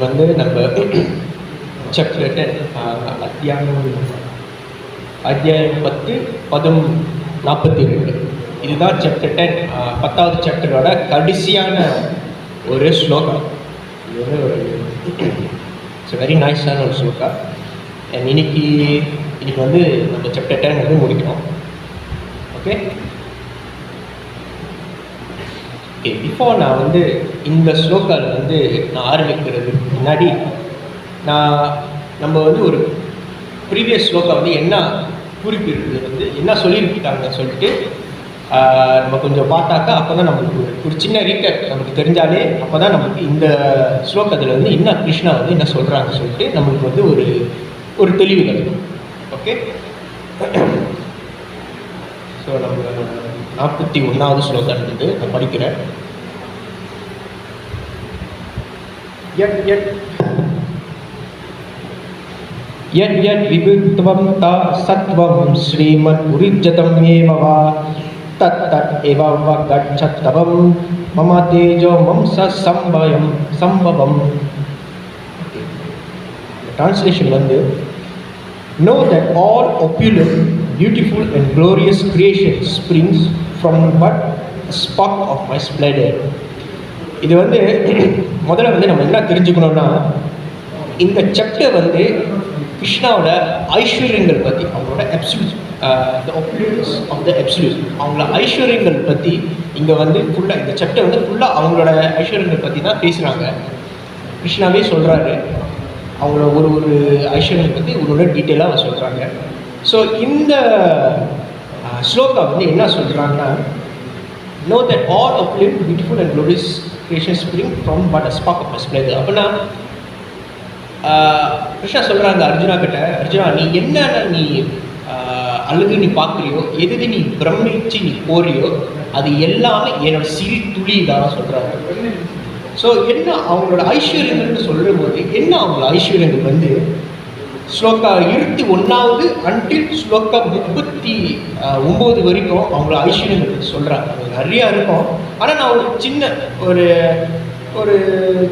வந்து நம்ம சாப்டர் 10 அத்தியாயம் 10 பதம் 42. இதுதான் சாப்டர் 10, 10வது சாப்டரோட கடைசியான ஒரு ஸ்லோகம். இது வந்து ஒரு இட்ஸ் வெரி நைஸான ஒரு ஸ்லோகா. அண்ட் இன்னைக்கு வந்து நம்ம சாப்டர் 10 வந்து முடிக்கணும். ஓகே, பிஃபோர் நான் வந்து இந்த ஸ்லோகாவில் வந்து நான் ஆரம்பிக்கிறதுக்கு முன்னாடி நம்ம வந்து ஒரு ப்ரீவியஸ் ஸ்லோகா வந்து என்ன குறிப்பிடுறது வந்து என்ன சொல்லியிருக்காங்கன்னு சொல்லிட்டு நம்ம கொஞ்சம் பார்த்தாக்கா அப்போ தான் நம்மளுக்கு ஒரு சின்ன ரீகேப் நமக்கு தெரிஞ்சாலே அப்போ தான் நமக்கு இந்த ஸ்லோகத்தில் வந்து என்ன கிருஷ்ணா வந்து என்ன சொல்கிறாங்கன்னு சொல்லிட்டு நம்மளுக்கு வந்து ஒரு தெளிவு கிடைக்கும். ஓகே, ஸோ நம்ம 41வது ஸ்லோகம் இருந்து நான் படிக்கிறேன். யத் யத் விபுத்வம் தா சத்வம் ஸ்ரீமத் உரிஜ்ஜதம் ஏவ வா தத் தத் ஏவ வ கச்சத்வம் மம தேஜோ மம்ச சம்பவம். டிரான்ஸ்லேஷன் வந்து know that all opulent, beautiful and glorious creation springs from but a spark of my splendor. இது வந்து முதல்ல வந்து நம்ம என்ன தெரிஞ்சுக்கணும்னா, இந்த சாப்டர் வந்து கிருஷ்ணாவோட ஐஸ்வர்யங்கள் பற்றி, அவங்களோட absolute, the opulence of the absolute, அவங்களோட ஐஸ்வர்யங்கள் பற்றி இங்கே வந்து ஃபுல்லாக இந்த சாப்டர் வந்து ஃபுல்லாக அவங்களோட ஐஸ்வர்யங்கள் பற்றி தான் பேசுகிறாங்க. கிருஷ்ணாவே சொல்கிறாரு அவங்கள ஒரு ஐஸ்வர்யம் பற்றி ஒரு டீட்டெயிலாக அவங்க சொல்கிறாங்க. ஸோ இந்த ஸ்லோகா வந்து என்ன சொல்கிறாங்கன்னா, know that all opulent, beautiful and glorious creation spring from but a spark of my splendor. அப்படின்னா கிருஷ்ணா சொல்கிறாங்க அர்ஜுனா கிட்ட, அர்ஜுனா நீ என்னென்ன நீ அழுது நீ பார்க்குறியோ, எது நீ பிரமிச்சு நீ போறியோ, அது எல்லாமே என்னோட சிறு துளி தான் சொல்கிறாங்க. ஸோ என்ன அவங்களோட ஐஸ்வர்யங்கள்னு சொல்லும் போது என்ன அவங்களோட ஐஸ்வர்யங்கள் வந்து ஸ்லோகா 21வது அன்டில் ஸ்லோகா 39 வரைக்கும் அவங்களோட ஐஸ்வர்யங்கள் சொல்கிறாங்க. நிறையா இருக்கும். ஆனால் நான் ஒரு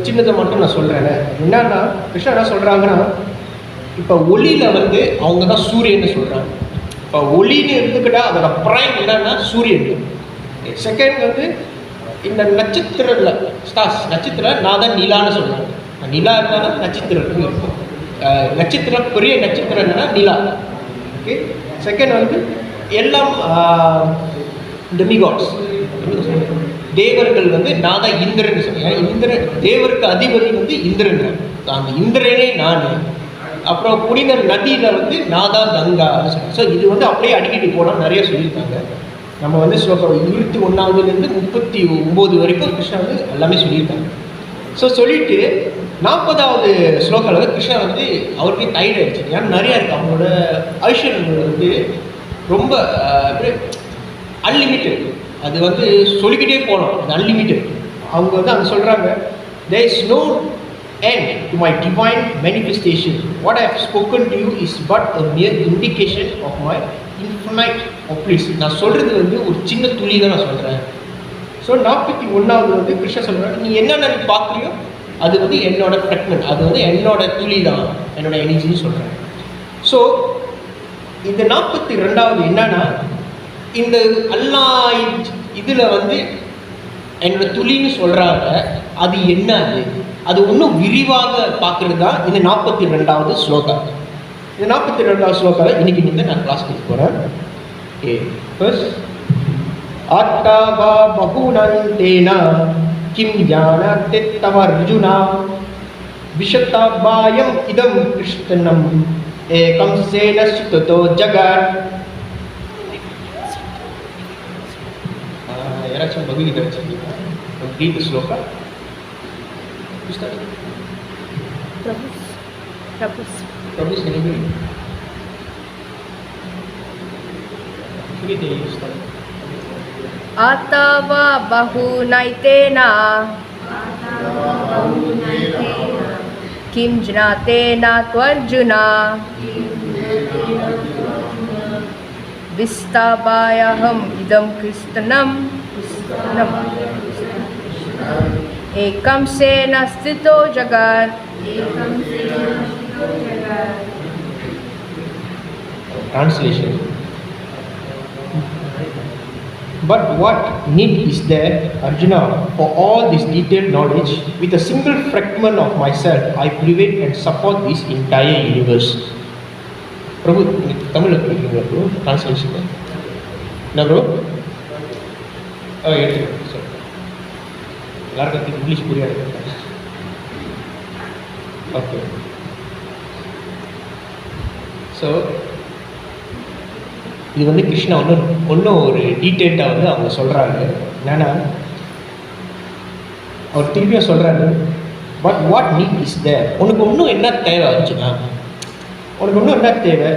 சின்னதை மட்டும் நான் சொல்கிறேன். என்னன்னா கிருஷ்ணா என்ன சொல்கிறாங்கன்னா, இப்போ ஒளியில் வந்து அவங்க தான் சூரியன்னு சொல்கிறாங்க. இப்போ ஒளின்னு இருந்துக்கிட்டால் அதோட ப்ரைம் என்னன்னா சூரியன். செகண்ட் வந்து இந்த நட்சத்திரத்தில் ஸ்டார்ஸ், நட்சத்திரம் நான் தான் நிலான்னு சொல்கிறேன். நிலா இருந்தாலும் நட்சத்திரம் இருக்கும். நட்சத்திரம் பெரிய நட்சத்திரம் என்னன்னா நிலா. ஓகே, செகண்ட் வந்து எல்லாம் டெமிகாட்ஸ், தேவர்கள் வந்து நான் தான் இந்திரன் சொல்கிறேன். இந்திரன் தேவருக்கு அதிபதி வந்து இந்திரன், அந்த இந்திரனே நான். அப்புறம் புனிதர் நதியில் வந்து நான் தான் கங்கா சொல்கிறேன். ஸோ இது வந்து அப்படியே அடிக்கடி போனால் நிறைய சொல்லியிருக்காங்க. நம்ம வந்து ஸ்லோகம் 21லேருந்து 39 வரைக்கும் கிருஷ்ணா வந்து எல்லாமே சொல்லியிருக்காங்க. ஸோ சொல்லிட்டு 40வது ஸ்லோகாவில் வந்து கிருஷ்ணா வந்து அவருக்கே டைட் ஆகிடுச்சு. ஏன்னா நிறையா இருக்குது. அவங்களோட ஐஸ்வர்யங்கள் வந்து ரொம்ப அன்லிமிட்டட். அது வந்து சொல்லிக்கிட்டே போகலாம், அது அன்லிமிட்டட். அவங்க வந்து அங்கே சொல்கிறாங்க, there is no end to my divine manifestation. What I have spoken to you is but a mere indication of my infinite opulence. நான் சொல்கிறது வந்து ஒரு சின்ன துளி தான் நான் சொல்கிறேன். ஸோ 41வது வந்து கிருஷ்ணா சொல்கிறாங்க, நீ என்னென்ன நீ பார்க்குறியோ அது வந்து என்னோட ஃப்ரெக்மெண்ட், அது வந்து என்னோட துளி தான், என்னோட எனர்ஜின்னு சொல்கிறேன். ஸோ இந்த 42வது என்னன்னா, இந்த எல்லா இதில் வந்து என்னோட துளின்னு சொல்கிறாங்க. அது என்ன, அது இன்னும் விரிவாக பார்க்குறது தான் இந்த 42வது ஸ்லோகா. இந்த 42வது ஸ்லோகாவில் இன்னைக்கு நான் கிளாஸ் கொடுக்க போகிறேன். ஓகே, ஃபர்ஸ்ட் ஆட்டாவா பகுனந்தேனா கிம் ஜானதே தவ அர்ஜுனா விஷதாபாயம் இதம் கிருஷ்ணம் ஏகம் சேன சுதோ ஜகத். யாராச்சும் பகவத்கீதை வச்சிருக்கீங்களா? Read the shloka. प्रभु से नहीं आतवा बहुनैतेन किं ज्ञातेन त्वर्जुन विस्तापायहम् इदं कृष्णम् एकम सेन स्थितो जगत् Translation. But what need is there, Arjuna, for all this detailed knowledge? With a single fragment of myself, I prevent and support this entire universe. Prabhu, Tamil bro, translation. No, bro? Oh, yeah. Sorry. எல்லாருக்கும் English புரியாது. Okay. So இது வந்து கிருஷ்ணா ஒன்றும் ஒரு டீட்டெயில்டாக வந்து அவங்க சொல்கிறாங்க. என்னன்னா அவர் திருப்பியும் சொல்கிறாரு, but what need is there, உனக்கு இன்னும் என்ன தேவை ஆச்சுன்னா, உனக்கு இன்னும் என்ன தேவை,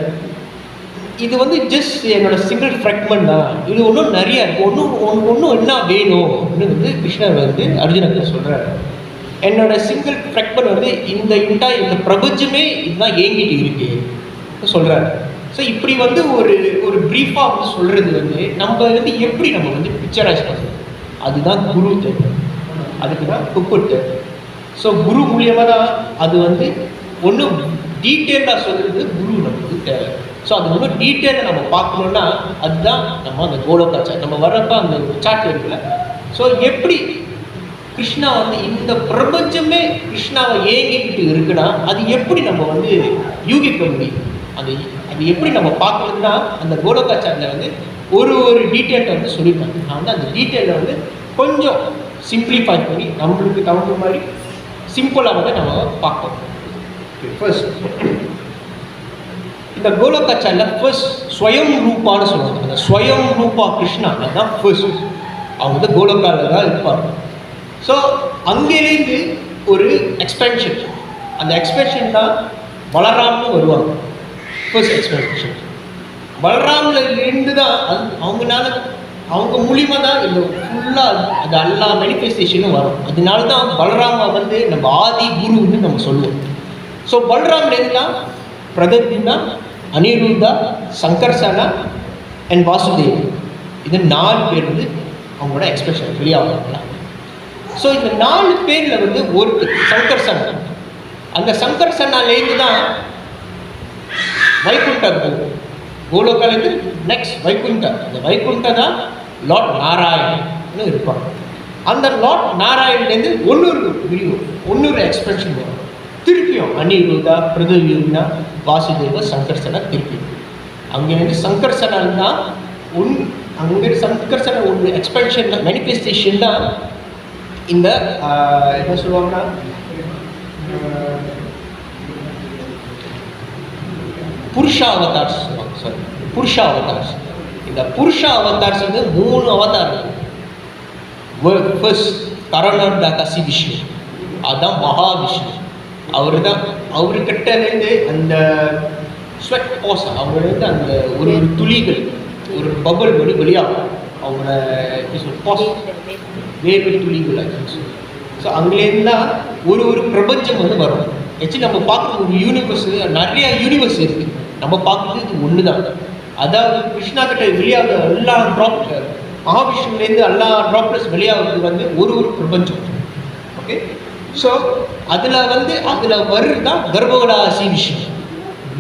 இது வந்து ஜஸ்ட் என்னோட சிங்கிள் ஃப்ராக்மெண்ட் தான், இது ஒன்றும் நிறையா இருக்குது, உனக்கு ஒன்றும் என்ன வேணும் அப்படின்னு வந்து கிருஷ்ணர் வந்து அர்ஜுனத்தை சொல்கிறாரு. என்னோட சிங்கிள் ஃப்ராக்மெண்ட் வந்து இந்த பிரபஞ்சமே இதுதான் ஏங்கிட்டு இருக்கு சொல்கிறாரு. ஸோ இப்படி வந்து ஒரு ப்ரீஃபாக வந்து சொல்கிறது வந்து நம்ம வந்து எப்படி நம்ம வந்து பிக்சரைஸ் பண்ணுறது, அதுதான் குரு தேவை, அதுக்கு தான் குக்குட் தேவை. ஸோ குரு மூலியமாக தான் அது வந்து ஒன்றும் டீட்டெயிலாக சொல்கிறது குரு நமக்கு தேவை. ஸோ அது ஒன்றும் டீட்டெயிலாக நம்ம பார்க்கணுன்னா அதுதான் நம்ம அந்த கோலோகாச்சார் நம்ம வர்றப்ப அந்த சாட் இருக்குல்ல. ஸோ எப்படி கிருஷ்ணா வந்து இந்த பிரபஞ்சமே கிருஷ்ணாவை ஏங்கிக்கிட்டு இருக்குன்னா அது எப்படி நம்ம வந்து யூகிக்க முடியும், அது எப்படி நம்ம பார்க்கணும்னா அந்த கோலோகாச்சாரில் வந்து ஒரு டீட்டெயிலை வந்து சொல்லியிருக்காங்க. நான் வந்து அந்த டீட்டெயிலை வந்து கொஞ்சம் சிம்பிளிஃபை பண்ணி நம்மளுக்கு தகுந்த மாதிரி சிம்பிளாக வந்து நம்ம பார்க்கணும். ஃபர்ஸ்ட் இந்த கோலோகாச்சாரில் ஃபர்ஸ்ட் ஸ்வயம் ரூபான்னு சொல்லுவாங்க. அந்த ஸ்வயம் ரூபா கிருஷ்ணா தான் ஃபர்ஸ்ட் அவங்க வந்து கோலோகாவில் தான் இருப்பாங்க. ஸோ அங்கேருந்து ஒரு எக்ஸ்பென்ஷன், அந்த எக்ஸ்பென்ஷன் தான் பலராம்னு வருவாங்க. ஃபர்ஸ்ட் எக்ஸ்பென்ஷன் பலராம்லேருந்து தான் அது அவங்க மூலியமாக தான் இந்த ஃபுல்லாக அது எல்லா மேனிஃபெஸ்டேஷனும் வரும். அதனால தான் பலராம வந்து நம்ம ஆதி குருன்னு நம்ம சொல்லுவோம். ஸோ பலராம்லேருந்து தான் பிரதத்னா, அனிருத்தா, சங்கர்சனா அண்ட் வாசுதேவ், இது 4 பேர் வந்து அவங்களோட எக்ஸ்பிரஷன் வெளியாகிறாங்களா. ஸோ இந்த 4 பேரில் வந்து ஒருத்தர் சங்கர்சனா, அந்த சங்கர்சனாலேருந்து தான் வைகுண்டா போகும். கோலோகாலேருந்து நெக்ஸ்ட் வைகுண்டா, அந்த வைகுண்டா தான் லார்ட் நாராயணன்னு இருப்பாங்க. அந்த லார்ட் நாராயணலேருந்து ஒன்னொரு எக்ஸ்பிரஷன் வரும். திருப்பியும் அனிருத்தா, பிரதத்னா, வாசுதேவ, சங்கர்சனா திருப்பி அங்கேருந்து சங்கர்சனால் தான் அங்கேருந்து சங்கர்சனா ஒரு எக்ஸ்பென்ஷன் தான், மேனிஃபெஸ்டேஷன் தான் இந்த என்ன சொல்லுவாங்கன்னா புருஷா அவதார்ஸ் சொல்லுவாங்க. சாரி, புருஷா அவதார்ஸ். இந்த புருஷா அவதார்ஸ் வந்து 3 அவதார் இருக்கு. ஃபர்ஸ்ட் கரணாசி விஷ்ணு, அதுதான் மகாவிஷ்ணு. அவர்கிட்டலேருந்து அந்த ஸ்வெட் பாஸ், அவங்கலேருந்து அந்த ஒரு துளிகள், ஒரு பபுள் வெளியாகும். அவங்களோட பாஸ் வேர்வை துளிகள். ஸோ அங்கேருந்து தான் ஒரு பிரபஞ்சம் வந்து வரும். ஆக்சுவலி நம்ம பார்க்குற ஒரு யூனிவர்ஸ், நிறையா யூனிவர்ஸ் இருக்குது. நம்ம பார்க்குறது இது ஒன்று தான். அதாவது கிருஷ்ணா கிட்ட வெளியாக எல்லா மகாவிஷ்ணுலேருந்து எல்லா ட்ராப்லெட்ஸ் வெளியாகிறது வந்து ஒரு பிரபஞ்சம். ஓகே, ஸோ அதில் வருது தான் கர்ப்போடாசி விஷ்ணு.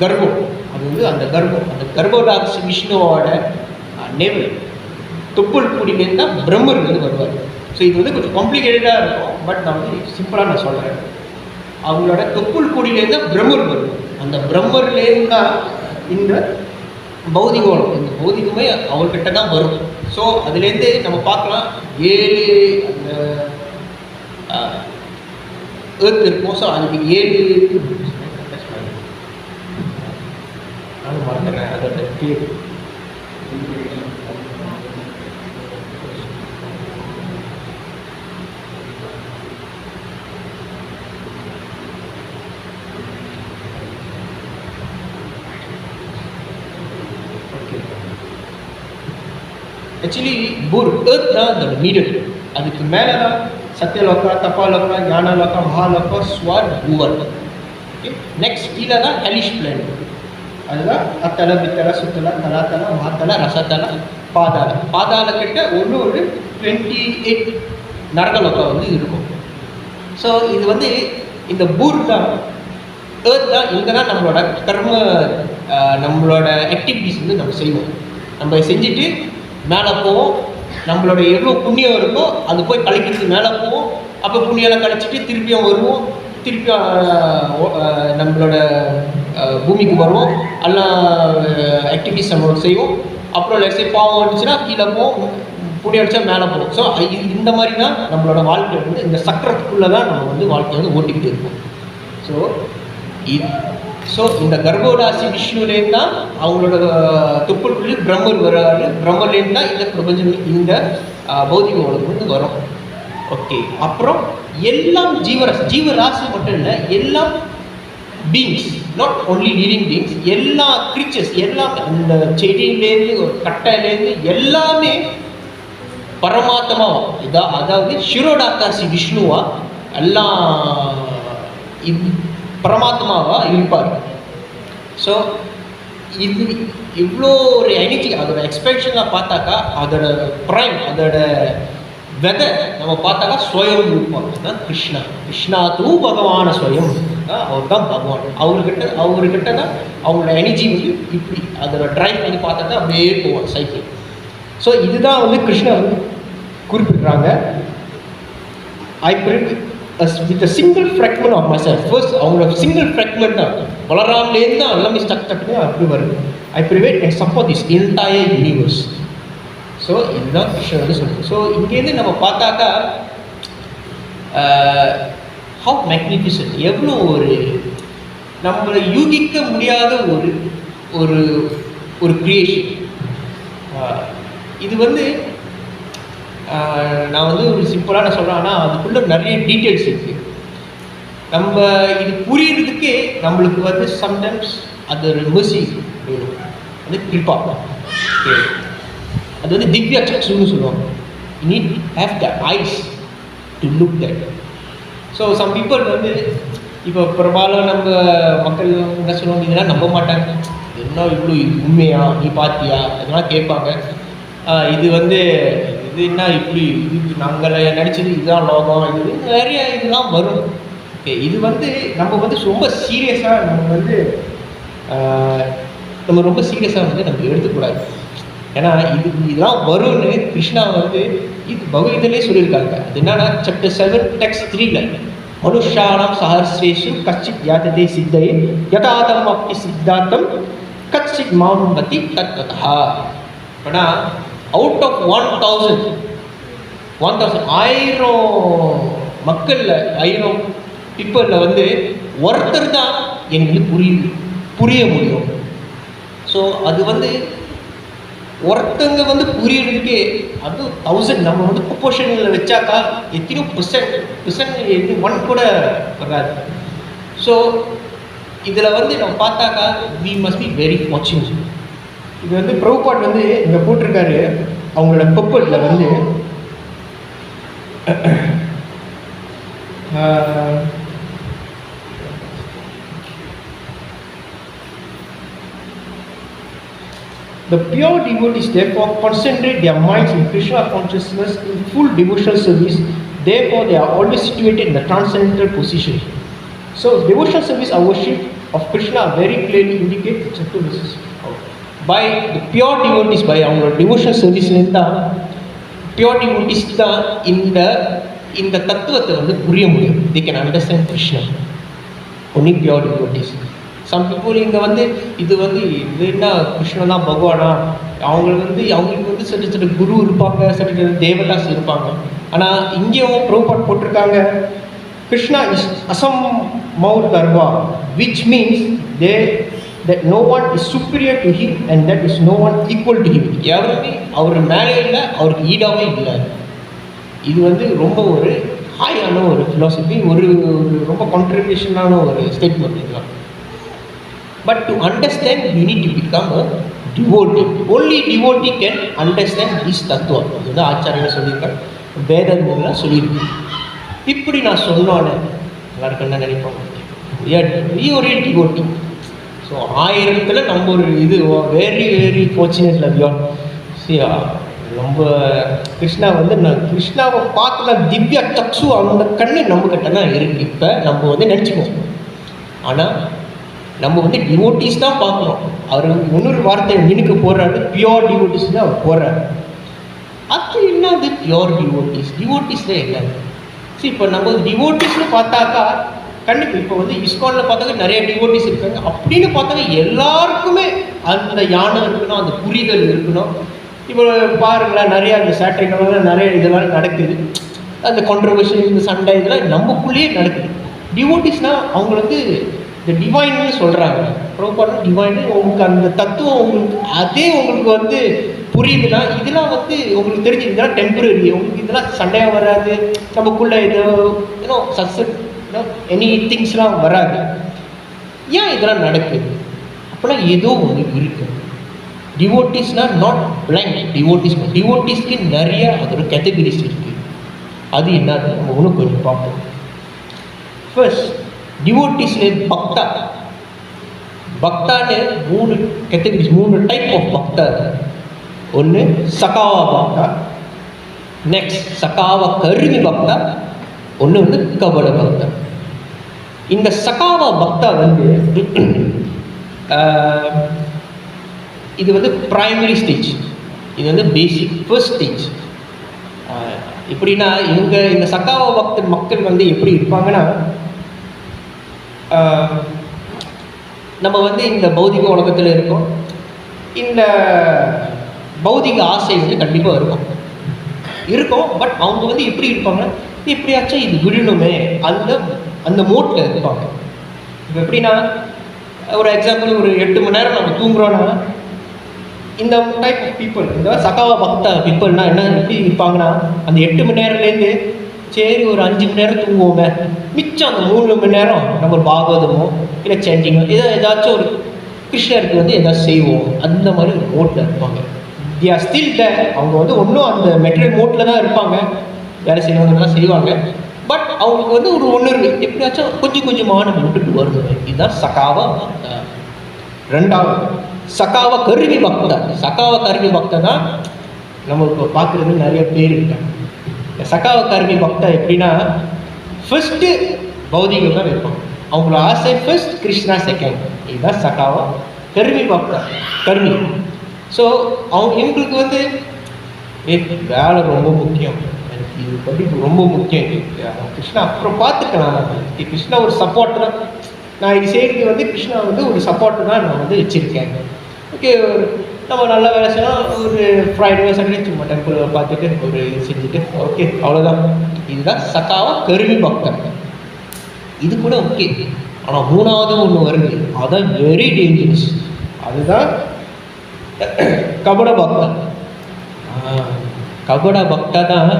கர்ப்பம் அது வந்து அந்த கர்ப்போடாசி விஷ்ணுவோட நேவல் தொப்புள் கூடிலேருந்து தான் பிரம்மர் வந்து வருவார். ஸோ இது வந்து கொஞ்சம் காம்ப்ளிகேட்டடாக இருக்கும், பட் நான் வந்து சிம்பிளாக நான் சொல்கிறேன். அவங்களோட தொப்புள் கூடிலேருந்து தான் பிரம்மர் வரும். அந்த பிரம்மர்லேருந்து தான் இந்த பௌதிகம், இந்த பௌதிகமே அவர்கிட்ட தான் வரும். ஸோ அதுலேருந்து நம்ம பார்க்கலாம் 7 அந்த ஏர்த் இருக்கும். ஸோ அதுக்கு 7 நான் மறந்துடுறேன் அதோட பேர். ஆக்சுவலி ஏர்த் தான் அதோட மீடியம். அதுக்கு மேலே தான் சத்தியலோகா, தப்பாலோகா, ஞானலோகா, மகாலோகா, ஸ்வர், பூவர். ஓகே, நெக்ஸ்ட் கீழே தான் ஹெலிஷ் பிளான். அதுதான் அத்தலை, பித்தலை, சுத்தலை, தலாத்தலை, மகாத்தலை, ரசத்தலை, பாதாள. பாதாள கிட்ட ஒரு 28 நரகலோகா வந்து இருக்கும். ஸோ இது வந்து இந்த பூர் தான், ஏர்த் தான், இங்கே தான் நம்மளோட கர்ம நம்மளோட ஆக்டிவிட்டிஸ் வந்து நம்ம செய்வோம். நம்ம செஞ்சுட்டு மேலே போவோம். நம்மளோட எவ்வளோ புண்ணியம் இருக்கோ அது போய் கழிக்கிறது மேலே போவோம். அப்போ புண்ணியெல்லாம் கழிச்சிட்டு திருப்பியும் வருவோம். திருப்பியும் நம்மளோட பூமிக்கு வருவோம். எல்லாம் ஆக்டிவிட்டிஸ் நம்மளோட செய்வோம். அப்புறம் லட்சம் பாவம் வந்துச்சுன்னா கீழே போவோம், புண்ணியம் அடித்தா மேலே போவோம். ஸோ இந்த மாதிரி தான் நம்மளோட வாழ்க்கை வந்து இந்த சக்கரத்துக்குள்ளே தான் நம்ம வந்து வாழ்க்கையை வந்து ஓட்டிக்கிட்டு இருக்கோம். ஸோ இந்த கர்ப்பராசி விஷ்ணுலேருந்து தான் அவங்களோட தொப்புள்குள்ளே பிரம்மர் வராரு. பிரம்மர்லேருந்து தான் இந்த பிரபஞ்சம், இந்த பௌதிக உலகம் வந்து வரும். ஓகே, அப்புறம் எல்லாம் ஜீவராசி மட்டும் இல்லை, எல்லாம் beings, not only living beings, எல்லா கிரீச்சர்ஸ், எல்லாம் அந்த செடியிலேருந்து ஒரு கட்டையிலேருந்து எல்லாமே பரமாத்மாவா, அதாவது ஷிரோடாக்காசி விஷ்ணுவா எல்லாம் பரமாத்மாவா இருப்பார். ஸோ இது இவ்வளோ ஒரு எனர்ஜி, அதோட எக்ஸ்பெக்ஷனாக பார்த்தாக்கா அதோட ப்ரைம், அதோட வெதை நம்ம பார்த்தாக்கா ஸ்வயம் ரூபம் தான் கிருஷ்ணா. கிருஷ்ணா தூ பகவான ஸ்வயம், அவர் தான் பகவான். அவர்கிட்ட தான் அவங்களோட எனர்ஜி வந்து இப்படி அதோட ட்ரைவ் பண்ணி பார்த்தாக்கா அப்படியே போவாங்க சைக்கிள். ஸோ இதுதான் வந்து கிருஷ்ணா வந்து குறிப்பிடுறாங்க. I with single fragment of myself. First அவங்களோட சிங்கிள் ஃப்ராக்மெண்ட் தான் வளராமலேருந்து தான் எல்லாமே ஸ்டக்னு அப்படி வருது. I pervade and support this entire universe. So இதுதான் கிருஷ்ணன் வந்து சொல்லுது. ஸோ இங்கேருந்து நம்ம பார்த்தாக்கா ஹவு மேக்னிஃபிசன்ட், எவ்வளோ ஒரு நம்மளை யூகிக்க முடியாத ஒரு ஒரு ஒரு கிரியேஷன். இது வந்து நான் வந்து ஒரு சிம்பிளாக நான் சொல்கிறேன், ஆனால் அதுக்குள்ளே நிறைய டீட்டெயில்ஸ் இருக்குது. நம்ம இது புரியறதுக்கே நம்மளுக்கு வந்து சம்டைம்ஸ் அது ஒரு மெர்சி வேணும், அது கிருபா. அது வந்து திவ்யா சக்ஷுன்னு சொல்லுவாங்க. You need have the eyes to look that. So some people வந்து இப்போ பெரும்பாலும் நம்ம மக்கள் என்ன சொல்லுவாங்க, இதெல்லாம் நம்ப மாட்டாங்க. என்ன இவ்வளோ இது உண்மையா, நீ பார்த்தியா, அதெல்லாம் கேட்பாங்க. இது வந்து இது என்ன இப்படி இது நாங்கள் நினச்சது இதுதான் லோகம், இது நிறைய இதெல்லாம் வரும். ஓகே, இது வந்து நம்ம வந்து ரொம்ப சீரியஸாக நம்ம ரொம்ப சீரியஸாக வந்து நம்ம எடுத்துக்கூடாது. ஏன்னா இதெல்லாம் வரும்னு கிருஷ்ணா வந்து இது பகவத்கீதையிலே சொல்லியிருக்காங்க. அது என்னன்னா சாப்டர் 7 டெக்ஸ்ட் 3ல மனுஷானாம் சஹஸ்ரேஷு கச்சித் யாததே சித்தையே யதாதம் அப்படி சித்தாந்தம் கச்சித் மாமதி தத்வதா. ஆனால் அவுட் ஆஃப் 1000 1000 மக்களில் 1000 பீப்புளில் வந்து ஒருத்தர் தான் எங்களுக்கு புரிய முடியும். ஸோ அது வந்து ஒருத்தங்க வந்து புரியறதுக்கே அது 1000 நம்ம வந்து ப்ரொபோர்ஷனில் வச்சாக்கா எத்தனையோ பெர்சன்ட் 1 கூட வராது. ஸோ இதில் வந்து நம்ம பார்த்தாக்கா we must be very fortunate. இது வந்து பிரபுபாட் வந்து இங்கே போட்டிருக்காரு அவங்களோட பர்பட்டில் வந்து The pure devotees therefore concentrate their minds in Krishna consciousness in full devotional service. Therefore, they are always situated in the transcendental position. So, devotional service or worship of Krishna very clearly indicate the Chaturvasas. By the pure devotees, by our devotional service, pure devotees தான் இந்த தத்துவத்தை வந்து புரிய முடியும். They can understand Krishna. Only pure devotees. Some people இங்கே வந்து இது என்ன கிருஷ்ணன் தான் பகவானா, அவங்களுக்கு வந்து சில குரு இருப்பாங்க, சில தேவதாஸ் இருப்பாங்க. ஆனால் இங்கேயும் ப்ரோபாட் போட்டிருக்காங்க கிருஷ்ணா இஸ் அசம் மௌர் கர்வா, which means that no one is superior to him and that is no one equal to him. யாருமே அவர் மேலே இல்லை, அவருக்கு ஈடாகவே இல்லை. இது வந்து ரொம்ப ஒரு ஹாயான ஒரு ஃபிலாசபி, ஒரு ரொம்ப கான்ட்ரிபியூஷனான ஒரு ஸ்டேட்மெண்ட் இதுதான். But to understand, you need to become a devotee. Only devotee can understand this tattva. இதுதான் ஆச்சாரியர் சொல்லியிருக்காரு, வேதங்கள்லாம் சொல்லியிருக்கு. இப்படி நான் சொன்னோன்னே எல்லாருக்கும் என்ன நினைப்போம், நீ ஒரு devotee. ஸோ 1000ல் நம்ம ஒரு இது வெரி வெரி ஃபார்ச்சுனேட் லவ்யா. ரொம்ப கிருஷ்ணா வந்து நான் கிருஷ்ணாவை பார்த்து நான் திவ்யா சக்ஷு அந்த கண்ணு நம்மக்கிட்ட தான் இருக்குது. இப்போ நம்ம வந்து நினச்சிக்குவோம். ஆனால் நம்ம வந்து டிவோட்டிஸ் தான் பார்க்குறோம். அவர் இன்னொரு வார்த்தை நினைக்க போடுறாரு, பியோர் டிவோட்டிஸ் தான் அவர் போடுறாரு. அது என்னது பியோர் டிவோட்டிஸ்? டிவோட்டிஸில் என்னது? சரி, இப்போ நம்ம டிவோட்டிஸ்னு பார்த்தாக்கா கண்டிப்பாக இப்போ வந்து இஸ்கானில் பார்த்தாக்க நிறைய டிவோட்டிஸ் இருக்காங்க. அப்படின்னு பார்த்தாக்க எல்லாருக்குமே அந்த யானம் இருக்கணும், அந்த புரிதல் இருக்கணும். இப்போ பாருங்களேன், நிறைய அந்த சேட்டைகள்லாம் நிறைய இதெல்லாம் நடக்குது. அந்த கான்ட்ரவர்ஷி, இந்த சண்டை இதெல்லாம் நமக்குள்ளேயே நடக்குது. டிவோட்டிஸ்னால் அவங்க வந்து இந்த டிவைன்னு சொல்கிறாங்க. ப்ராப்பராக டிவைன்னு உங்களுக்கு அந்த தத்துவம் உங்களுக்கு அதே உங்களுக்கு வந்து புரியுதுன்னா இதெல்லாம் வந்து உங்களுக்கு தெரிஞ்சு இதெல்லாம் டெம்பரரி, உங்களுக்கு இதெல்லாம் சண்டையாக வராது, நமக்குள்ளே ஏதோ எனி திங்ஸ்லாம் வராது. ஏன் இதெல்லாம் நடக்குது? அப்போலாம் ஏதோ ஒன்று இருக்குது. டிவோட்டிஸ்னால் நாட் பிளைண்ட் டிவோட்டிஸ்க்கு நிறைய அதோட கேட்டகரிஸ் இருக்குது. அது என்னது நம்ம ஒன்று கொஞ்சம் பார்ப்போம். ஃபர்ஸ்ட் டிவோட்டிஸில் பக்தான்னு 3 கேட்டகரிஸ், 3 டைப் ஆஃப் பக்தா. ஒன்று சகாவா பக்தா, நெக்ஸ்ட் சகாவா கருவி பக்தா, ஒன்று வந்து கபட பக்தா. இந்த சகாவா பக்தா வந்து இது வந்து பிரைமரி ஸ்டேஜ், இது வந்து பேசிக் ஃபர்ஸ்ட் ஸ்டேஜ். எப்படின்னா இவங்க இந்த சகாவா பக்தர் மக்கள் வந்து எப்படி இருப்பாங்கன்னா, நம்ம வந்து இந்த பௌதிக உலகத்தில் இருக்கோம். இந்த பௌதிக ஆசை வந்து கண்டிப்பாக இருக்கும். பட் அவங்க வந்து எப்படி இருப்பாங்கன்னா, எப்படியாச்சும் இது விடணுமே அந்த அந்த மோட்டில் இருப்பாங்க. இப்போ எப்படின்னா ஒரு எக்ஸாம்பிள், ஒரு 8 மணி நேரம் நம்ம தூங்குறோன்னா இந்த டைப் ஆஃப் பீப்புள், இந்த சகாவா பக்தா பீப்புள்னால் என்ன எப்படி இருப்பாங்கன்னா, அந்த 8 மணி நேரத்துலேருந்து சரி ஒரு 5 மணி நேரம் தூங்குவோங்க, மிச்சம் அந்த 3 மணி நேரம் நம்ம பாகவதமோ இல்லை சேண்டிங்கோ ஏதாச்சும் ஒரு கிருஷ்ணருக்கு வந்து ஏதாச்சும் செய்வோம், அந்த மாதிரி ஒரு மோட்டில் இருப்பாங்க. They are still there. அவங்க வந்து ஒன்றும் அந்த மெட்டீரியல் மோட்டில் தான் இருப்பாங்க, வேலை செய்வாங்கலாம் செய்வாங்க. பட் அவங்களுக்கு வந்து ஒரு உணர்வு எப்படியாச்சும் கொஞ்சம் கொஞ்சமாக நம்ம விட்டுட்டு வருது. இதுதான் சகாவா பக்தா. ரெண்டாவது சகாவா கருவி பக்தா. சகாவா கருவி பக்தா தான் நம்ம இப்போ பார்க்குறது நிறைய பேர் இருக்காங்க. சகாவ கருவி பக்தா எப்படின்னா ஃபர்ஸ்ட்டு பௌதிகம் தான் இருப்பாங்க. அவங்களோட ஆசை ஃபர்ஸ்ட், கிருஷ்ணா செகண்ட். இதுதான் சகாவா கருவி பக்தா, கருவி. ஸோ இவங்களுக்கு வந்து வேலை ரொம்ப முக்கியம், எனக்கு இது படிப்பு ரொம்ப முக்கியம், கிருஷ்ணா அப்புறம் பார்த்துக்கலாம், கிருஷ்ணா ஒரு சப்போர்ட் தான், நான் இது செய்கிறது வந்து கிருஷ்ணா வந்து ஒரு சப்போர்ட்டு தான் நான் வந்து வச்சுருக்கேன். ஓகே, நம்ம நல்லா வேலை செய்யலாம், ஒரு ஃப்ரைடே சண்டே சும்மா டெம்பிள் பார்த்துட்டு ஒரு இது செஞ்சுட்டு ஓகே அவ்வளோதான். இதுதான் சகாவா கருவி பக்தன். இது கூட ஓகே. ஆனால் 3வது ஒன்று வருது, அதுதான் வெரி டேஞ்சரஸ். அதுதான் கபட பக்தா. கபட பக்தா தான்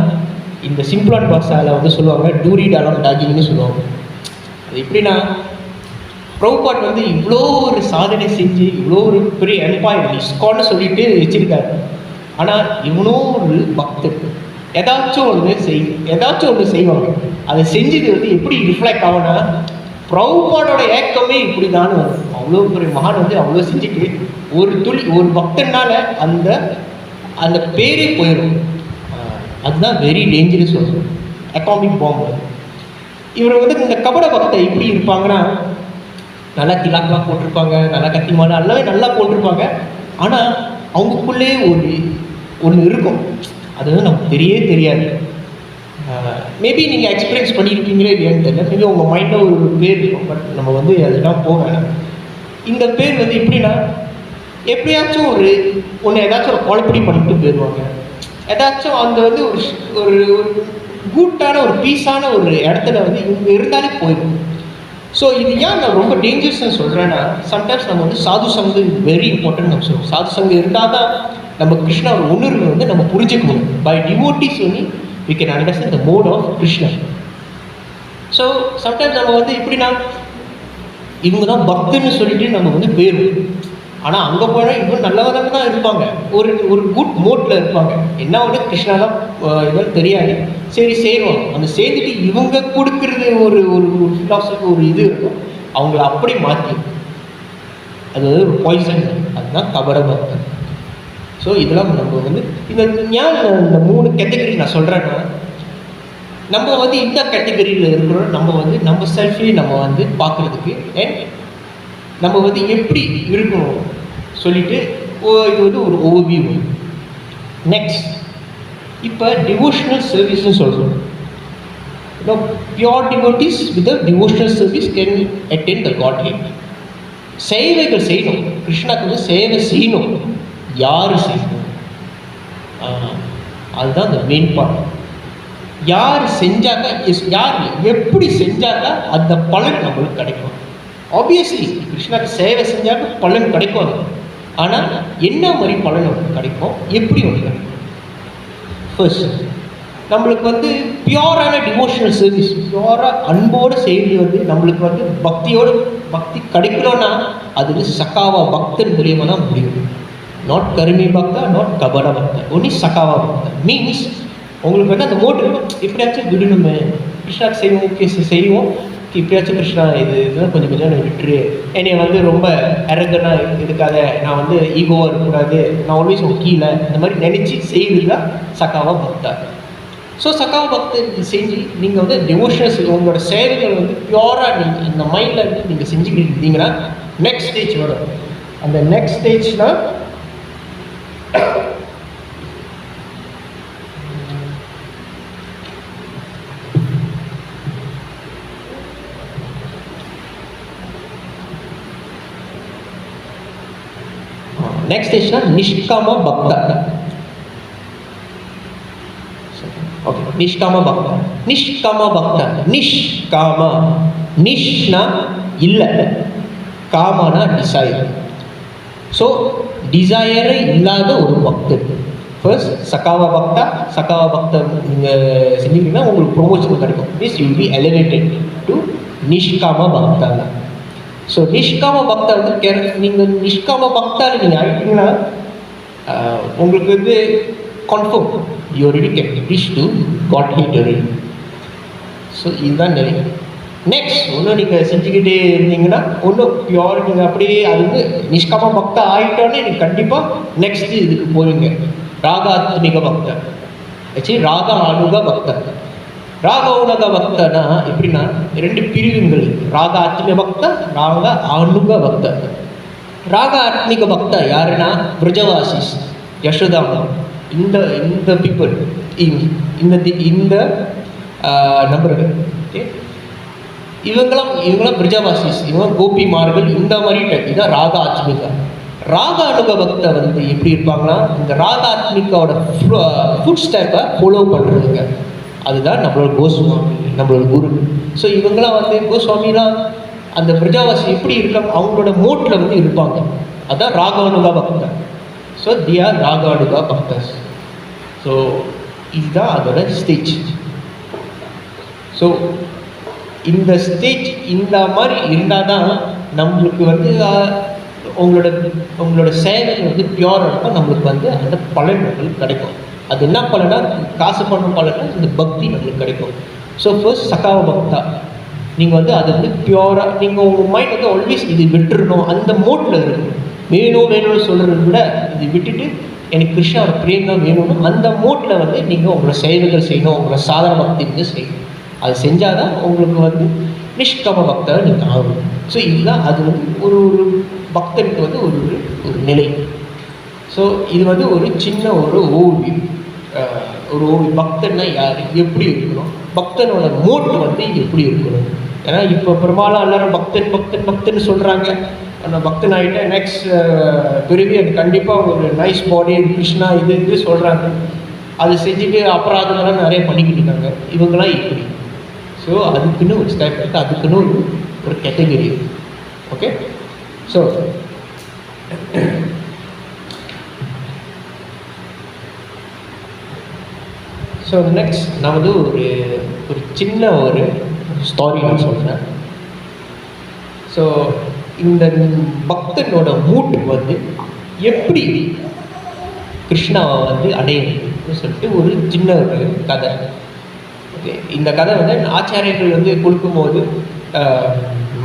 இந்த சிம்பிளான் பாஷாவில் வந்து சொல்லுவாங்க டூரி டாலம் டாகின்னு சொல்லுவாங்க. அது எப்படின்னா, பிரபுபாட் வந்து இவ்வளோ ஒரு சாதனை செஞ்சு இவ்வளோ ஒரு பெரிய எம்பையர் இஸ்கான்னு சொல்லிட்டு வச்சிருக்காரு. ஆனால் இவ்வளோ ஒரு பக்தர் ஏதாச்சும் ஒன்று செய்வாங்க. அதை செஞ்சது வந்து எப்படி ரிஃப்ளெக்ட் ஆகும்னா, பிரபுபாடோட ஏக்கமே இப்படி தானே வரும். அவ்வளோ பெரிய மகான் வந்து அவ்வளோ செஞ்சுட்டு ஒரு பக்தனால அந்த அந்த பேரே போயிடும். அதுதான் வெரி டேஞ்சரஸ் ஒரு அட்டாமிக் பாம்பு. இவர் வந்து இந்த கபட பக்தை எப்படி இருப்பாங்கன்னா, நல்லா திலாக்கெலாம் போட்டிருப்பாங்க, நல்லா கத்தி மாலை எல்லாமே நல்லா போட்டிருப்பாங்க. ஆனால் அவங்களுக்குள்ளே ஒன்று இருக்கும், அது வந்து நமக்கு தெரியாது. மேபி நீங்கள் எக்ஸ்பீரியன்ஸ் பண்ணியிருக்கீங்களே இல்லையான்னு தெரியல. மேபி உங்கள் மைண்டில் ஒரு பேர் இருக்கும், பட் நம்ம வந்து அதெல்லாம் போக வேணாம். இந்த பேர் வந்து எப்படின்னா, எப்படியாச்சும் ஒன்று ஏதாச்சும் ஒரு குழப்படி பண்ணிட்டு போயிடுவாங்க. ஏதாச்சும் அந்த வந்து ஒரு கூட்டான ஒரு பீஸான ஒரு இடத்துல வந்து இவங்க இருந்தாலே போயிடும். ஸோ இது ஏன் நான் ரொம்ப டேஞ்சரஸ்ன்னு சொல்கிறேன்னா, சம்டைம்ஸ் நம்ம வந்து சாது சங்கு வெரி இம்பார்ட்டன்ட் நம்ம சொல்லுவோம். சாது சங்கு இருந்தால் தான் நம்ம கிருஷ்ணா ஒரு உணர்வு வந்து நம்ம புரிஞ்சுக்க முடியும். By devotees only we can understand the mode of Krishna. So sometimes நம்ம வந்து எப்படின்னா, இவங்க தான் பக்தன்னு சொல்லிட்டு நம்ம வந்து போயிடுவோம். ஆனால் அங்கே போனால் இவங்க நல்லவங்க தான் இருப்பாங்க, ஒரு குட் மோட்டில் இருப்பாங்க. என்ன ஒன்று கிருஷ்ணா தான் இதெல்லாம் தெரியாது, சரி செய்வோம். அந்த சேர்ந்துட்டு இவங்க கொடுக்கறது ஒரு ஃபிலாசபி ஒரு இது இருக்கும், அவங்கள அப்படி மாற்றி அது ஒரு பாய்சன். அதுதான் கபட பக்தன். ஸோ இதெல்லாம் நம்ம வந்து இந்த ஏன் இந்த 3 கேட்டகரி நான் சொல்கிறேன்னா, நம்ம வந்து இந்த கேட்டகரியில் இருக்கிறோம். நம்ம வந்து நம்ம செல்ஃபே நம்ம வந்து பார்க்குறதுக்கு அண்ட் நம்ம வந்து எப்படி இருக்கணும் சொல்லிட்டு இது வந்து ஒரு ஓவியூ. நெக்ஸ்ட் இப்போ டிவோஷனல் சர்வீஸ்னு சொல்கிறோம். Pure devotees with devotional service can attend the Godhead. சேவைகள் செய்யணும், கிருஷ்ணாக்கு வந்து சேவை செய்யணும். யார் செய்யணும்? அதுதான் அந்த மெயின் பார்ட். யார் செஞ்சாக்கா, யார் எப்படி செஞ்சாக்கா அந்த பலன் நம்மளுக்கு கிடைக்கும். ஆப்வியஸ்லி கிருஷ்ணாக்கு சேவை செஞ்சாக்க பலன் கிடைக்கும். ஆனால் என்ன மாதிரி பலன் நம்மளுக்கு கிடைக்கும், எப்படி ஒன்று கிடைக்கும்? ஃபர்ஸ்ட் நம்மளுக்கு வந்து பியோரான டிவோஷனல் சர்வீஸ், பியோராக அன்போடு செய்து வந்து நம்மளுக்கு வந்து பக்தி கிடைக்கணும்னா அது வந்து சகாவா பக்தன் மூலியமாக தான் முடியும். நாட் கருமி பக்தா, நாட் கபட பக்தா, ஒன்லி சகாவா பக்தா. மீன்ஸ் உங்களுக்கு வந்து அந்த மோட்டிவ் எப்படியாச்சும் விடணுமே, கிருஷ்ணாக்கு செய்வோம், ஓகே செய்வோம், இப்படியாச்சும் கிருஷ்ணா இதுதான் கொஞ்சம் விட்டுரு, என்னை வந்து ரொம்ப அரகனாக இருக்காத, நான் வந்து ஈகோவாக இருக்கக்கூடாது, நான் ஆல்வேஸ் கீழே, இந்த மாதிரி நினச்சி செய்வது தான் சகாவா பக்தா. ஸோ சகாவா பக்தர் செஞ்சு நீங்கள் வந்து டிவோஷனல்ஸ் உங்களோட சேவைகள் வந்து பியூராக நீங்கள் இந்த மைண்டில் இருந்து நீங்கள் செஞ்சுக்கிட்டு இருந்தீங்கன்னா நெக்ஸ்ட் ஸ்டேஜ் வரும். அந்த நெக்ஸ்ட் ஸ்டேஜ்னால் நெக்ஸ்ட் ஸ்டேஜ்னா நிஷ்காம பக்தா. ஓகே, நிஷ்காம பக்தா. நிஷ்காம பக்தா, நிஷ்காம, நிஷ்னா இல்லை, காமனா டிசைர். ஸோ டிசையரே இல்லாத ஒரு பக்தர். ஃபர்ஸ்ட் சகாவா பக்தா. சகாவா பக்தர் நீங்கள் செஞ்சீங்கன்னா உங்களுக்கு ப்ரொமோஷன் கிடைக்கும். Means you will be elevated to nishkama bhakta. So நிஷ்காம பக்தா வந்து நீங்கள் நிஷ்காம பக்தாவில் நீங்கள் ஆகிட்டீங்கன்னா உங்களுக்கு வந்து confirm you already can reach to Godhead already. So இதுதான் நிறைய. நெக்ஸ்ட் ஒன்றும் நீங்கள் செஞ்சுக்கிட்டே இருந்தீங்கன்னா ஒன்றும் பியோர் நீங்கள் அப்படியே அது வந்து நிஷ்காம பக்தா ஆகிட்டோன்னே நீங்கள் கண்டிப்பாக நெக்ஸ்ட்டு இதுக்கு போவீங்க. ராகாத்மிக பக்தா, ஆக்சுவலி ராகா அனுக பக்தா. ராக உலக பக்தனா எப்படின்னா 2 பிரிவுங்கள், ராக ஆத்மிக பக்தா, ராக அனுக பக்தா. ராக ஆத்மிக பக்தா யாருன்னா பிரஜவாசிஸ், யசோதாமா, இந்த பீப்புள், இந்த நபர்கள். ஓகே, இவங்களாம் பிரஜவாசிஸ், இவங்க கோபிமார்கள், இந்த மாதிரி டைப். இதுதான் ராக ஆத்மிகா. ராக அனுக பக்தா வந்து எப்படி இருப்பாங்கன்னா இந்த ராக ஆத்மிகாவோட ஃபுட் ஸ்டெப்பை ஃபாலோ பண்ணுறதுங்க. அதுதான் நம்மளோட கோஸ்வாமி, நம்மளோட குரு. ஸோ இவங்களாம் வந்து கோஸ்வாமிலாம் அந்த பிரஜாவாசி எப்படி இருக்காங்க, அவங்களோட மோட்டில் வந்து இருப்பாங்க. அதுதான் ராகானுகா பக்தா. So they are raganuga bhaktas. So இதுதான் அதோட ஸ்டேஜ். ஸோ இந்த ஸ்டேஜ் இந்த மாதிரி இருந்தால் தான் நம்மளுக்கு வந்து உங்களோட சேவைகள் வந்து பியூராக இருக்கும். நம்மளுக்கு வந்து அந்த பலன்கள் கிடைக்கும். அது என்ன பலனா, காசு பண்ணும் பலனா இந்த பக்தி நம்மளுக்கு கிடைக்கும். ஸோ ஃபர்ஸ்ட் சகாவ பக்தா நீங்கள் வந்து அது வந்து பியூராக நீங்கள் உங்கள் மைண்ட் வந்து ஆல்வேஸ் இது விட்டுருணும், அந்த மோட்டில் இருக்கணும். வேணும்னு சொல்கிறத விட இது விட்டுட்டு எனக்கு கிருஷ்ணாவோட பிரேம் தான் வேணும்னு அந்த மோட்டில் வந்து நீங்கள் உங்களோட சேவைகள் செய்யணும், உங்களோட சாதாரண பக்தி வந்து செய்யணும். அது செஞ்சால் தான் உங்களுக்கு வந்து நிஷ்காம பக்தரை நீங்கள் ஆகணும். ஸோ இதுதான் அது வந்து ஒரு பக்தனுக்கு வந்து ஒரு நிலை. ஸோ இது வந்து ஒரு சின்ன ஒரு ஓவியம். பக்தன்னா யார், எப்படி இருக்கணும், பக்தனோட மோட்டு வந்து எப்படி இருக்கணும். ஏன்னா இப்போ பெரும்பாலும் எல்லாரும் பக்தன் சொல்கிறாங்க. நான் பக்தன் ஆகிட்டேன், நெக்ஸ்ட் பிறவி அது கண்டிப்பாக ஒரு நைஸ் பாடி கிருஷ்ணா இது சொல்கிறாங்க. அது செஞ்சுட்டு அபராதங்கள்லாம் நிறைய பண்ணிக்கிட்டு இருக்காங்க. இவங்கெல்லாம் இப்படி. ஸோ அதுக்குன்னு ஒரு ஸ்டெப் இருக்குது, அதுக்குன்னு ஒரு கேட்டகரி இருக்குது. ஓகே, ஸோ நெக்ஸ்ட் நான் வந்து ஒரு சின்ன ஒரு ஸ்டோரி நான் சொல்கிறேன். ஸோ இந்த பக்தனோட மூட் வந்து எப்படி கிருஷ்ணாவை வந்து அடையணும்னு சொல்லிட்டு ஒரு சின்ன ஒரு கதை. ஓகே, இந்த கதை வந்து ஆச்சாரியர்கள் வந்து கொடுக்கும்போது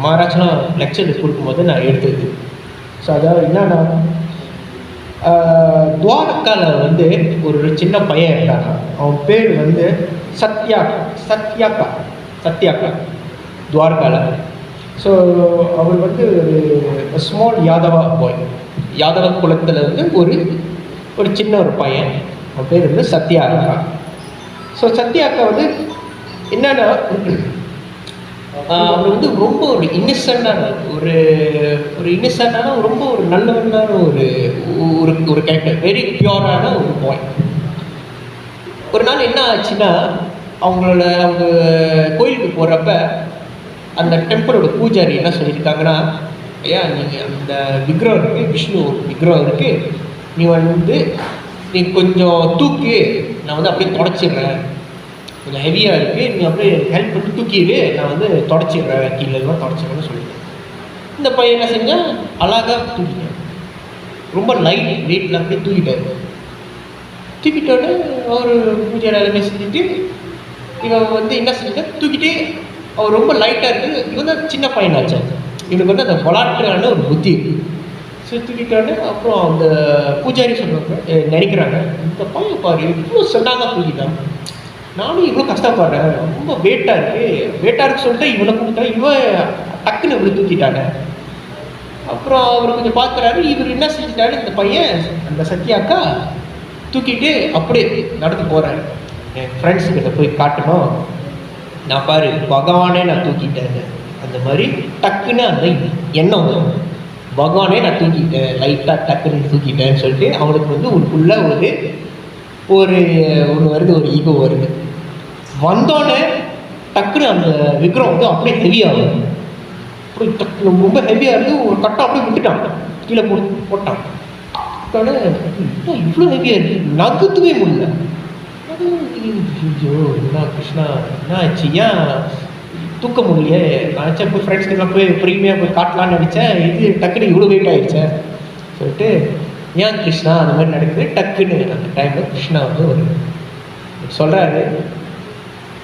மகாராஜ்லாம் லெக்சர் கொடுக்கும்போது நான் எடுத்தது. ஸோ அதாவது என்னன்னா துவாரகாவில் வந்து ஒரு சின்ன பையன் இருந்தாங்க. அவன் பேர் வந்து சத்யாக்கா துவாரகாவில். ஸோ அவர் வந்து ஒரு ஸ்மால் யாதவா பாய், யாதவ குலத்தில் வந்து ஒரு சின்ன ஒரு பையன். அவன் பேர் வந்து சத்யாக்கா. ஸோ சத்யாக்கா வந்து என்னன்னா, அவர் வந்து ரொம்ப ஒரு இன்னசென்டான ரொம்ப ஒரு நல்லவனான ஒரு கேரக்டர், வெரி பியூரான ஒரு பாய். ஒரு நாள் என்ன ஆச்சுன்னா, அவங்க கோயிலுக்கு போகிறப்ப அந்த டெம்பிளோட பூஜாரி என்ன சொல்லியிருக்காங்கன்னா, ஐயா நீங்கள் அந்த விக்கிரகம் இருக்குது, விஷ்ணு விக்கிரகம் இருக்குது, நீ கொஞ்சம் தூக்கி, நான் வந்து அப்படியே தொடச்சிடுறேன், கொஞ்சம் ஹெவியாக இருக்குது, நீ அப்படியே ஹெல்ப் பண்ணி தூக்கிடு, நான் வந்து தொடச்சிடுறேன், கீழெல்லாம் தொடச்சிடுறேன்னு சொல்லிட்டேன். இந்த பையன் என்ன செஞ்சால் அழகாக தூக்கிட்டேன், ரொம்ப லைட் வெயிட்டில் அப்படியே தூக்கிட்டோன்னே அவர் பூஜை எல்லாமே செஞ்சுட்டு இவன் வந்து என்ன செஞ்சுட்டேன் தூக்கிட்டு, அவர் ரொம்ப லைட்டாக இருக்குது, இவன் தான் சின்ன பையனாச்சு, இவனுக்கு வந்து அந்த விளாட்டுறான ஒரு புத்தி தூக்கிட்டோன்னே. அப்புறம் அந்த பூஜாரி சொல்லுவாங்க, நினைக்கிறாங்க, இந்த பையன் பாரு இவ்வளோ சொன்னாங்க தூக்கிட்டான், நானும் இவ்வளோ கஷ்டப்படுறேன், ரொம்ப வெயிட்டாக இருக்கு சொல்லிட்டு இவனை கூப்பிட்டா இவன் டக்குன்னு இவ்வளோ தூக்கிட்டாங்க. அப்புறம் அவர் கொஞ்சம் பார்க்குறாரு, இவர் என்ன செஞ்சுட்டாரு, இந்த பையன் அந்த சத்யாக்கா தூக்கிட்டு அப்படியே நடந்து போகிறாரு. என் ஃப்ரெண்ட்ஸுக்கிட்ட போய் காட்டணும், நான் பாரு பகவானே நான் தூக்கிட்டேன், அந்த மாதிரி டக்குன்னு அந்த எண்ணம் பகவானே நான் தூக்கிட்டேன், லைட்டாக டக்குன்னு தூக்கிட்டேன்னு சொல்லிட்டு அவனுக்கு வந்து உள்ளுக்குள்ள ஒன்று வருது, ஒரு ஈகோ வருது. வந்தோடனே டக்குன்னு அந்த விக்ரம் வந்து அப்படியே ஹெவியாகும், அப்படி டக்கு ரொம்ப ஹெவியாக இருந்து ஒரு கட்டம் அப்படியே விட்டுட்டான், கீழே போட்டான். இவ்வளோ ஹெவியாக இருக்குது, நகர்த்தவே முடியல. ஐயோ என்ன கிருஷ்ணா என்ன ஆச்சு, ஏன் தூக்க முடியல, நினச்சேன் போய் ஃப்ரெண்ட்ஸ்க்கெல்லாம் போய் பொறுமையாக போய் காட்டலான்னு நினச்சேன், இது டக்குன்னு இவ்வளோ வெயிட் ஆகிடுச்சேன் சொல்லிட்டு, ஏன் கிருஷ்ணா அந்த மாதிரி நடக்குது. டக்குன்னு அந்த டைமில் கிருஷ்ணா வந்து சொல்கிறாரு,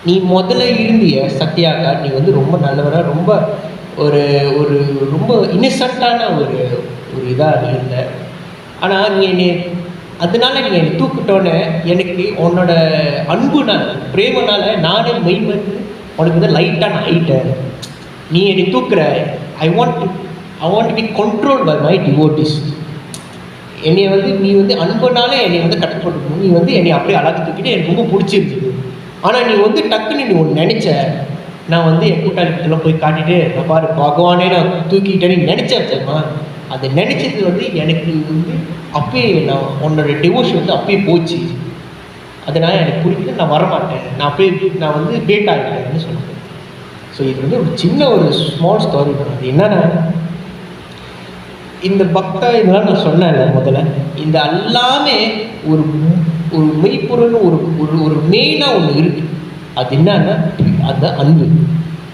நீ முதல்ல இருந்திய சத்யாக்கா, நீ வந்து ரொம்ப நல்லவனா, ரொம்ப ரொம்ப இன்னசென்ட்டான ஒரு இதாக இருந்த, ஆனால் நீ என்னை அதனால நீ என்னை தூக்கிட்டோன்னே எனக்கு உன்னோட அன்புனால் பிரேமனால் நானே மெய்மந்து உனக்கு வந்து லைட்டாக நான் ஆயிட்டேன், நீ என்னை தூக்குற, I want to be control by my devotees. என்னை வந்து நீ வந்து அன்புனாலே என்னை வந்து கட்டுப்பட்டு, நீ வந்து என்னை அப்படியே அழகு தூக்கிட்டு எனக்கு ரொம்ப பிடிச்சிருக்குது. ஆனால் நீ வந்து டக்குன்னு நீ ஒன்று நினச்ச, நான் வந்து என் கூட்டாளிகிட்டலாம் போய் காட்டிட்டு, நான் பாரு பகவானே நான் தூக்கிட்டேன்னு நினச்சேன் தெரியுமா, அதை நினச்சது வந்து எனக்கு வந்து அப்பயே நான் உன்னோட டிவோஷன் வந்து அப்பயே போச்சு, அதனால் எனக்கு பிடிக்கல, நான் வரமாட்டேன், நான் வந்து பேட் ஆகிட்டேன்னு சொல்லுவேன். ஸோ இது வந்து ஒரு சின்ன ஒரு ஸ்மால் ஸ்டோரி தான். அது என்னன்னா, இந்த பக்தா இதெல்லாம் நான் சொன்னேன் முதல்ல, இந்த எல்லாமே ஒரு மெய்ப்பொருள்னு ஒரு மெயினாக ஒன்று இருக்குது. அது என்னன்னா அந்த அன்பு,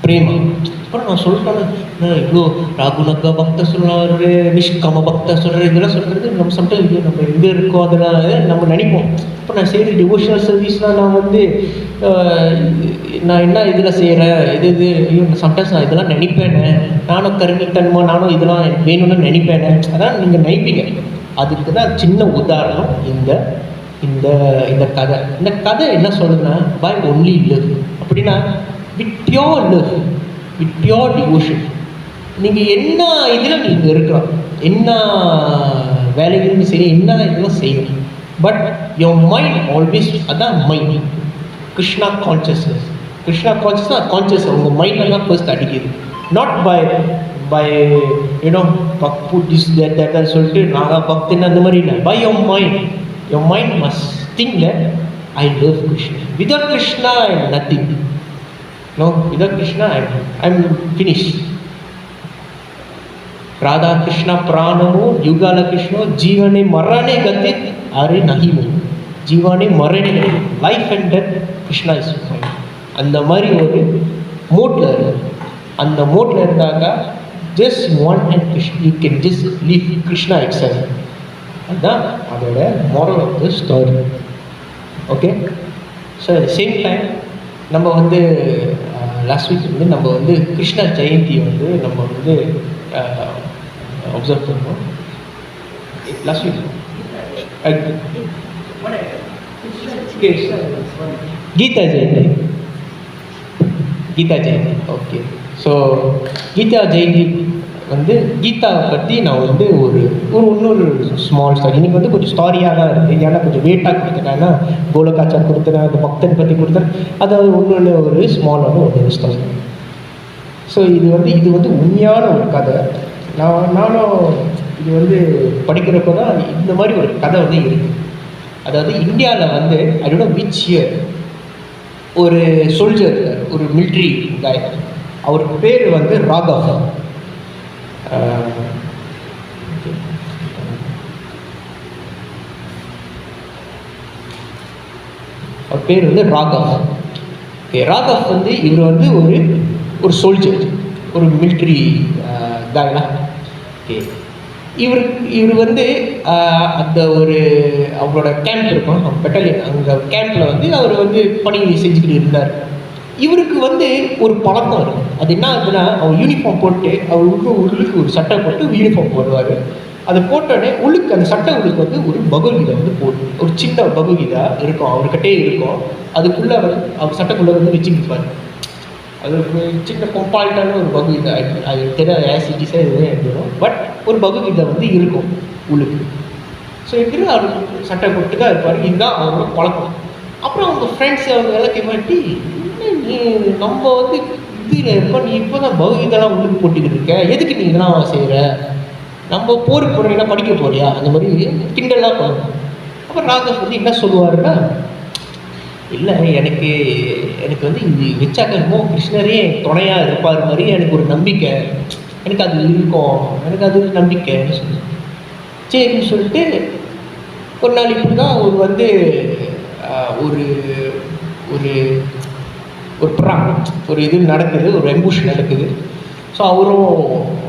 பிரேமா. அப்புறம் நான் சொல்லிட்டேன், இவ்வளோ ராகுணக்க பக்த சொல்கிறாரு, நிஷ்காம பக்த சொல்கிறாரு, இதெல்லாம் சொல்கிறது நம்ம சம்டைம் நம்ம எங்கே இருக்கோம் அதெல்லாம் நம்ம நினைப்போம். இப்போ நான் செய்கிற டிவோஷனல் சர்வீஸ்லாம் நான் வந்து நான் என்ன இதில் செய்கிறேன், ஐயோ சம்டைம்ஸ் நான் இதெல்லாம் நினைப்பேனே, நானும் கருமித்தனமாக நானும் இதெல்லாம் வேணும்னு நினைப்பேனே, அதான் நீங்கள் நினைப்பீங்க. அதுக்கு தான் சின்ன உதாரணம் இந்த இந்த இந்த கதை. இந்த கதை என்ன சொல்லுதுன்னா, பை ஒன்லி லவ், அப்படின்னா with pure love, with pure devotion. நீங்கள் என்ன இதில் நீங்கள் இருக்கலாம், என்ன வேலைகளும் சரி, என்ன இதெல்லாம் செய்யணும், பட் யோர் மைண்ட் ஆல்வேஸ், அதான் மைண்ட் கிருஷ்ணா கான்ஷியஸ்னஸ். கிருஷ்ணா கான்ஷியஸ்னா கான்ஷியஸ் உங்கள் மைண்டெல்லாம் ஃபர்ஸ்ட் அடிக்குது, not by you know put this that சொல்லிட்டு நான் பக்தின்னு அந்த மாதிரி இல்லை. By your mind, your mind must think that I love Krishna. Without Krishna I am nothing. No, without Krishna I am finished. Radha Krishna pranamo yugala Krishna jivane marane gati are nahi mo. Jivane marane gati, life and death Krishna is mine. அந்த மாதிரி ஒரு மோட்ல, அந்த மோட்ல இருந்தாங்க, just one and Krishna, you can just leave Krishna itself. அதுதான் அதோட moral of the story. Okay, so at the same time நம்ம வந்து லாஸ்ட் வீக் வந்து நம்ம வந்து கிருஷ்ண ஜெயந்தியை வந்து நம்ம வந்து அப்சர்வ் பண்ணோம். Last week Gita Jayanti. Gita Jayanti, okay. So Gita Jayanti வந்து கீதாவை பற்றி நான் வந்து ஒரு இன்னொரு ஸ்மால் ஸ்டாரி, இன்னைக்கு வந்து கொஞ்சம் ஸ்டாரியாக தான் இருக்குது. ஏன்னா கொஞ்சம் வெயிட்டாக கொடுத்துட்டேன்னா கோலக்காச்சார் கொடுத்துட்டேன், அந்த பக்தன் பற்றி கொடுத்தேன், அதாவது ஒன்று ஒரு ஸ்மாலான ஒரு ஸ்டாரி. ஸோ இது வந்து உண்மையான ஒரு கதை. நானும் இது வந்து படிக்கிறப்போ தான் இந்த மாதிரி ஒரு கதை வந்து இருக்குது. அதாவது இந்தியாவில் வந்து I don't know which year ஒரு சோல்ஜர், ஒரு மிலிட்ரி காய், அவருக்கு பேர் வந்து ராகவ். அவர் பேர் வந்து ராகவ். ஓகே, ராகவ் வந்து இவர் வந்து ஒரு சோல்ஜர், ஒரு மிலிட்ரி காய்லாம். ஓகே, இவர் வந்து அந்த ஒரு அவரோட கேம்ப் இருக்கும், பெட்டாலியன், அங்கே கேம்பில் வந்து அவர் வந்து பணி செஞ்சுக்கிட்டு இருந்தார். இவருக்கு வந்து ஒரு பழக்கம் இருக்கும். அது என்ன ஆகுதுன்னா, அவர் யூனிஃபார்ம் போட்டு அவர் உள்ளுக்கு ஒரு சட்டை போட்டு யூனிஃபார்ம் போடுவார். அதை போட்டோடனே உள்ளுக்கு அந்த சட்டை உள்ளுக்கு வந்து ஒரு பகவத்கீதை வந்து போடும், ஒரு சின்ன பகவத்கீதா இருக்கும், அவர்கிட்டே இருக்கும். அதுக்குள்ளே அவர் சட்டைக்குள்ளே வந்து வச்சுக்கிப்பார். அது ஒரு சின்ன கம்பால்ட்டான ஒரு பகவத்கீதை, அது தெரியாத ஆசிட்டிஸாக எதுவுமே எடுத்துடும், பட் ஒரு பகவத்கீதை வந்து இருக்கும் உள்ளுக்கு. ஸோ இப்படி அவர் சட்டை போட்டு தான் இருப்பார். இதுதான் அவரோட பழக்கம். அப்புறம் அவங்க ஃப்ரெண்ட்ஸ் அவங்க எல்லாத்தையும் மாட்டி, நீ நம்ம வந்து இதில் இருப்போம், நீ இப்போ தான் பகவத்கீதைலாம் உள்ளுக்கு போட்டுக்கிட்டு இருக்க, எதுக்கு நீ இதெல்லாம் செய்கிற, நம்ம போருக்கு போகிறீங்கன்னா படிக்க போறியா, அந்த மாதிரி கிண்டலாக பண்ணணும். அப்புறம் ராகவ் வந்து என்ன சொல்லுவாருன்னா, இல்லை எனக்கு வந்து இது வச்சாக்கமோ கிருஷ்ணரே துணையாக இருப்பார் மாதிரி எனக்கு ஒரு நம்பிக்கை, எனக்கு அது இருக்கும், எனக்கு அது நம்பிக்கைன்னு சொல்லி சரின்னு சொல்லிட்டு ஒரு நாள் இப்படி தான் அவர் வந்து ஒரு ஒரு ஒரு ப்ராங் ஒரு இது நடக்குது, ஒரு எம்புஷ் நடக்குது. ஸோ அவரும்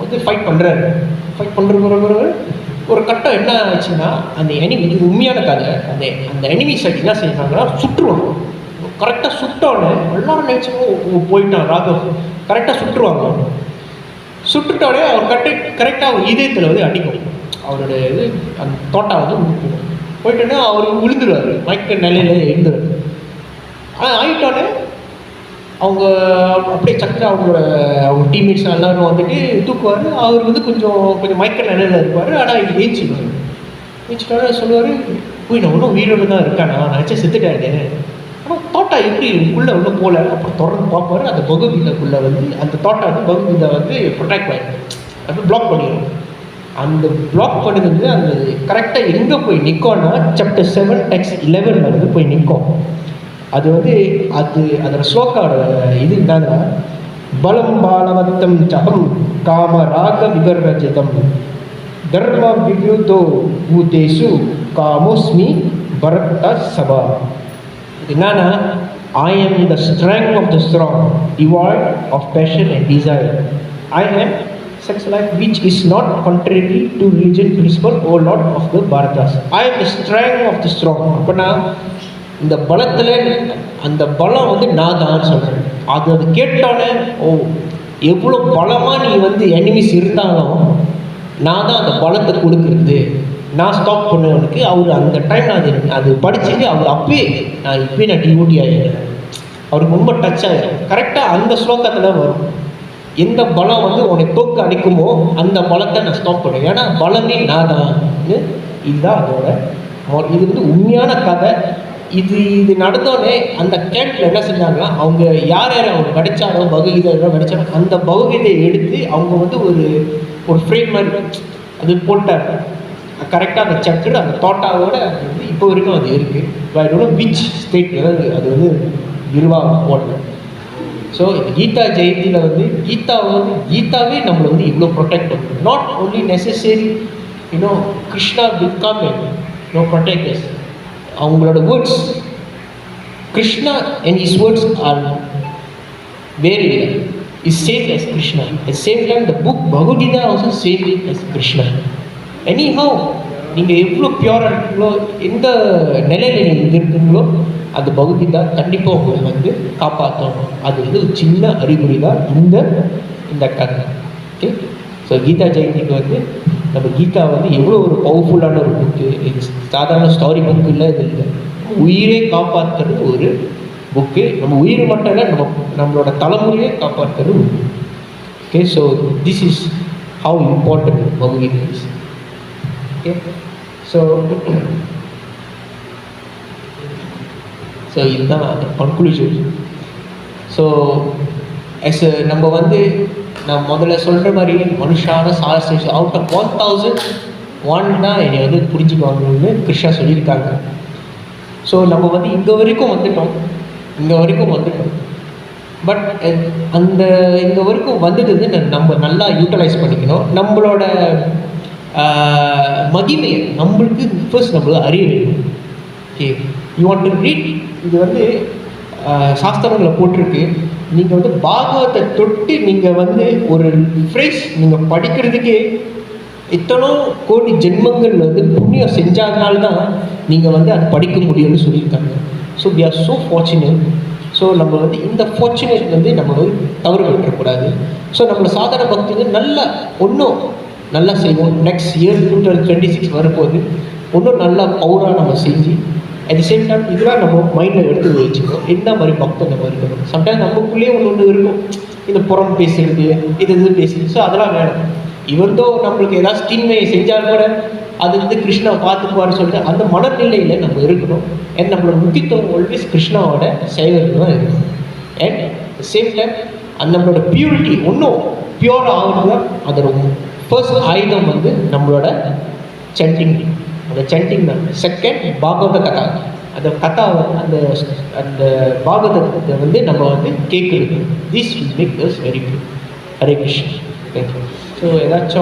வந்து ஃபைட் பண்ணுறாரு. ஃபைட் பண்ணுற ஒரு கட்டம் என்ன ஆச்சுன்னா, அந்த எனிமி, இது உண்மையான கதை, அந்த எனிமி சைட் என்ன செய்யறாங்கன்னா சுற்றுவாங்க. கரெக்டாக சுட்டோன்னே எல்லாரும் நினச்சோம் போயிட்டான் ராகவ், கரெக்டாக சுட்டுருவாங்க. சுட்டுட்டோடனே அவர் கரெக்டாக அவர் இதயத்தில் வந்து அடிக்கும், அவரோட இது அந்த தோட்டா வந்து போயிட்டோன்னே அவர் விழுந்துருவார், மயக்க நிலையில எழுந்துருவார். ஆனால் ஆகிட்டோன்னே அவங்க அப்படியே சக்கரை அவங்க டீம்மேட்ஸ் எல்லோரும் வந்துட்டு தூக்குவார். அவர் வந்து கொஞ்சம் மயக்க நிலையில் இருப்பார். ஆனால் இது ஏச்சிட்டோட சொல்லுவார், போய் நான் ஒன்றும் உயிரோடு தான் இருக்கானா, நான் நினச்சா செத்துட்டாரு. ஆனால் தோட்டா எப்படி இதுக்குள்ளே ஒன்றும் போகல. அப்புறம் தொடர்ந்து பார்ப்பாரு, அந்த பகவத்கீதைக்குள்ளே வந்து அந்த தோட்டா வந்து பகவத்கீதை வந்து ப்ரொடெக்ட் பண்ணி அது பிளாக் பண்ணிடும். அந்த பிளாக் பண்ணுறது அந்த கரெக்டாக எங்கே போய் நிற்கோன்னா சாப்டர் 7:11 வந்து போய் நிற்கும். அது வந்து அதோட ஸ்லோக்காவோட இது என்னன்னா, பலம் பாலவத்தம் சகம் காமராக விகர்ரஜிதம் தர்ம விவிருதோ பூதேஷு காமோஸ்மி பரத சபா. என்னன்னா, I am the strength of the strong, devoid of passion and desire. I am sex life which is not contrary to religion principle, O Lord of the Bharatas. I am the strength of the strong. அப்பனா இந்த பலத்தில் அந்த பலம் வந்து நான் தான் சொல்கிறேன். அது கேட்டோன்னே, ஓ எவ்வளோ பலமாக நீ வந்து எனிமிஸ் இருந்தாலும் நான் தான் அந்த பலத்தை கொடுக்குறது, நான் ஸ்டாப் பண்ணுவனுக்கு. அவர் அந்த டைம் அது படிச்சுட்டு அவர் அப்பயே நான் டிஓடி ஆகிடுறேன். அவருக்கு ரொம்ப டச் ஆகிடும். கரெக்டாக அந்த ஸ்லோகத்தில் வரும், எந்த பலம் வந்து உனக்கு தோக்க அடிக்குமோ அந்த பலத்தை நான் ஸ்டாப் பண்ணுவேன், ஏன்னா பலமே நான் தான். இதுதான் அதோட இது வந்து உண்மையான கதை. இது நடந்தோடனே அந்த கேம்பில் என்ன செஞ்சாங்கன்னா, அவங்க யார் அவங்க கிடைச்சாரோ பகவத்கீதை கிடைச்சாரோ அந்த பகவத்கீதையை எடுத்து அவங்க வந்து ஒரு ஃப்ரேம் மாதிரி அது போட்டார். கரெக்டாக அந்த சக்கரை அந்த தோட்டாவோட வந்து இப்போ வரைக்கும் அது இருக்குது. I don't know which state அது வந்து நிர்வாகம் போடல. ஸோ கீதா ஜெயந்தியில் வந்து கீதாவே நம்மளை வந்து இவ்வளோ ப்ரொடெக்ட் பண்ணும். Not only necessary Krishna will come and protect us. அவங்களோட words, Krishna and his words are very is same as Krishna. At the same time, the book Bhagavad Gita also same as Krishna. Anyhow, நீங்கள் எவ்வளோ பியூராக இருக்கீங்களோ, எந்த நிலையில் நீங்கள் இருக்கீங்களோ, அந்த பகவத்கீதா கண்டிப்பாக உங்களை வந்து காப்பாற்றணும். அது வந்து ஒரு சின்ன அறிகுறி தான் இந்த கதை. ஓகே, ஸோ கீதா ஜெயந்திக்கு வந்து நம்ம கீதா வந்து எவ்வளோ ஒரு பவர்ஃபுல்லான ஒரு புக்கு. இது சாதாரண ஸ்டாரி புக்கு இல்லை, இது இல்லை, உயிரை காப்பாற்றுறது ஒரு புக்கு. நம்ம உயிர் மட்டும் இல்லை, நம்மளோட தலைமுறையை காப்பாற்றுறது ஒரு book. Okay, so this is how important Bhagavad Gita is. Okay, so இதுதான் கன்க்ளூஷன். ஸோ நம்ம வந்து நான் முதல்ல சொல்கிற மாதிரி மனுஷான சாஸ்திரம் அவுட் ஆஃப் 1001 தான் என்னை வந்து புரிஞ்சுக்குவாங்கன்னு கிருஷ்ணா சொல்லியிருக்காங்க. ஸோ நம்ம வந்து இங்கே வரைக்கும் வந்துட்டோம். பட் அந்த இங்கே வரைக்கும் வந்தது நம்ம நல்லா யூட்டிலைஸ் பண்ணிக்கணும். நம்மளோட மகிமையை நம்மளுக்கு ஃபர்ஸ்ட் நம்மளுக்கு அறிய வேணும். Okay, you want to read, இது வந்து சாஸ்திரங்களை போட்டிருக்கு. நீங்கள் வந்து பாகவத்தை தொட்டு நீங்கள் வந்து ஒரு ஃப்ரேஸ் நீங்கள் படிக்கிறதுக்கே எத்தனோ கோடி ஜென்மங்கள் வந்து புண்ணியம் செஞ்சாதனால்தான் நீங்கள் வந்து அதை படிக்க முடியும்னு சொல்லியிருக்காங்க. So we are so fortunate. So நம்ம வந்து இந்த ஃபார்ச்சுனேட் வந்து நம்ம வந்து தவறு விட்டுறக்கூடாது. ஸோ நம்மளோட சாதாரண பக்தி வந்து நல்லா செய்வோம். நெக்ஸ்ட் இயர் 2026 வரும்போது இன்னும் நல்லா பவுராக நம்ம செஞ்சு அட் தி சேம் டைம் இதெல்லாம் நம்ம மைண்டில் எடுத்து வச்சுக்கணும். என்ன மாதிரி பக்தம் நம்ம இருக்கணும். சம்டைம்ஸ் நமக்குள்ளேயே ஒன்று இருக்கும், இந்த புறம் பேசுறது, இது பேசுறது. ஸோ அதெல்லாம் வேணும். இவர்தோ நம்மளுக்கு ஏதாவது தீன்மையை செஞ்சால் கூட அது வந்து கிருஷ்ணாவை பார்த்துக்குவான்னு சொல்லிட்டு அந்த மனநிலையில் நம்ம இருக்கணும். அண்ட் நம்மளோட முக்கியத்துவம் ஆல்வேஸ் கிருஷ்ணாவோட சேவைகள் தான் இருக்கணும். அண்ட் சேம் டைம் அந்த நம்மளோட பியூரிட்டி இன்னும் பியூர் ஆகுதுன்னா அதோட ஃபர்ஸ்ட் ஆயுதம் வந்து நம்மளோட சென்டிங். அந்த சென்டிங் தான். செகண்ட் பாகவத கதா. அந்த கதா அந்த அந்த பாகவதத்தை வந்து நம்ம வந்து கேட்குறது. This will make us very good. Hare Krishna. Thank you. So ஏதாச்சும்